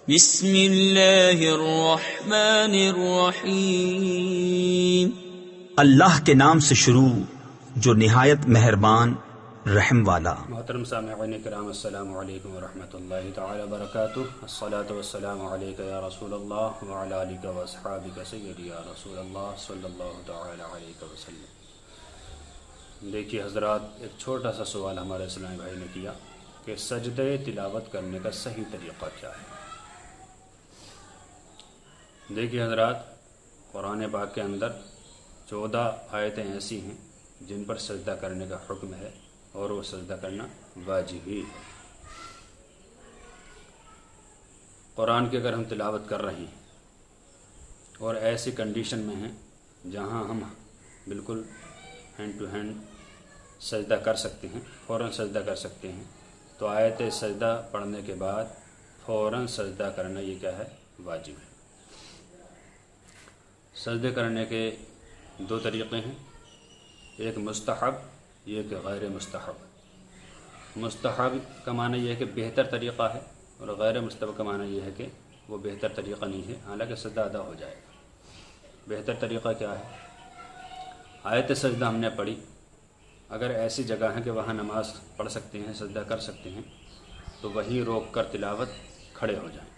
بسم اللہ الرحمن الرحیم۔ اللہ کے نام سے شروع جو نہایت مہربان رحم والا۔ محترم سامعین کرام، السلام علیکم ورحمۃ اللہ تعالی وبرکاتہ۔ الصلاۃ والسلام علیک یا رسول اللہ وعلی آلک واصحابک سیدی یا رسول اللہ صلی اللہ تعالی علیہ وسلم۔ دیکھیے حضرات، ایک چھوٹا سا سوال ہمارے اسلامی بھائی نے کیا کہ سجدہ تلاوت کرنے کا صحیح طریقہ کیا ہے۔ دیکھیے حضرات، قرآن پاک کے اندر 14 آیتیں ایسی ہیں جن پر سجدہ کرنے کا حکم ہے اور وہ سجدہ کرنا واجب ہی ہے۔ قرآن کی اگر ہم تلاوت کر رہے ہیں اور ایسی کنڈیشن میں ہیں جہاں ہم بالکل ہینڈ ٹو ہینڈ سجدہ کر سکتے ہیں، فوراً سجدہ کر سکتے ہیں، تو آیت سجدہ پڑھنے کے بعد فوراً سجدہ کرنا یہ کیا ہے؟ واجب ہے۔ سجدے کرنے کے 2 طریقے ہیں، ایک مستحب، ایک غیر مستحب۔ مستحب کا معنی یہ ہے کہ بہتر طریقہ ہے، اور غیر مستحب کا معنی یہ ہے کہ وہ بہتر طریقہ نہیں ہے، حالانکہ سجدہ ادا ہو جائے گا۔ بہتر طریقہ کیا ہے؟ آیت سجدہ ہم نے پڑھی، اگر ایسی جگہ ہے کہ وہاں نماز پڑھ سکتے ہیں، سجدہ کر سکتے ہیں، تو وہیں روک کر تلاوت کھڑے ہو جائیں،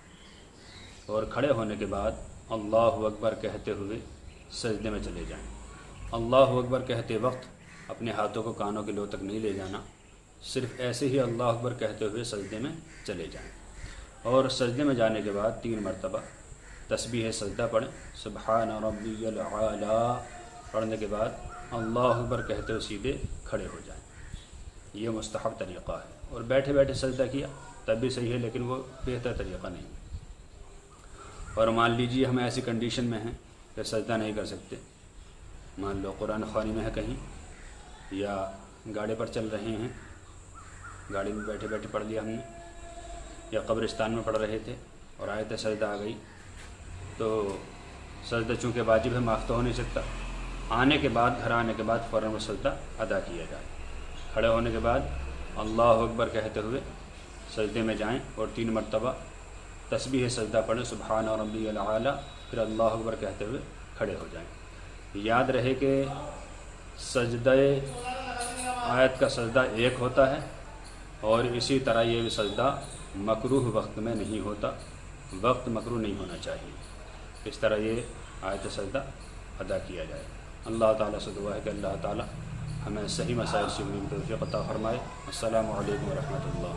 اور کھڑے ہونے کے بعد اللہ اکبر کہتے ہوئے سجدے میں چلے جائیں۔ اللہ اکبر کہتے وقت اپنے ہاتھوں کو کانوں کے لو تک نہیں لے جانا، صرف ایسے ہی اللہ اکبر کہتے ہوئے سجدے میں چلے جائیں، اور سجدے میں جانے کے بعد 3 مرتبہ تسبیح سجدہ پڑھیں، سبحان ربی الاعلی پڑھنے کے بعد اللہ اکبر کہتے ہوئے سیدھے کھڑے ہو جائیں۔ یہ مستحب طریقہ ہے، اور بیٹھے بیٹھے سجدہ کیا تب بھی صحیح ہے، لیکن وہ بہتر طریقہ نہیں ہے۔ اور مان لیجیے ہم ایسی کنڈیشن میں ہیں کہ سجدہ نہیں کر سکتے، مان لو قرآن خوانی میں ہے کہیں، یا گاڑی پر چل رہے ہیں، گاڑی میں بیٹھے بیٹھے پڑھ لیا ہم نے، یا قبرستان میں پڑھ رہے تھے اور آیت سجدہ آ گئی، تو سجدہ چونکہ واجب ہے، معاف تو ہو نہیں سکتا، آنے کے بعد، گھر آنے کے بعد فوراً وہ سجدہ ادا کیا جائے۔ کھڑے ہونے کے بعد اللہ اکبر کہتے ہوئے سجدے میں جائیں، اور 3 مرتبہ تسبیح سجدہ پڑھیں، سبحان ربی الاعلی، پھر اللہ اکبر کہتے ہوئے کھڑے ہو جائیں۔ یاد رہے کہ سجدہ آیت کا سجدہ ایک ہوتا ہے، اور اسی طرح یہ بھی سجدہ مکروہ وقت میں نہیں ہوتا، وقت مکروہ نہیں ہونا چاہیے، اس طرح یہ آیت سجدہ ادا کیا جائے۔ اللہ تعالیٰ سے دعا ہے کہ اللہ تعالیٰ ہمیں صحیح مسائل سے توفیق عطا فرمائے۔ السلام علیکم ورحمۃ اللہ۔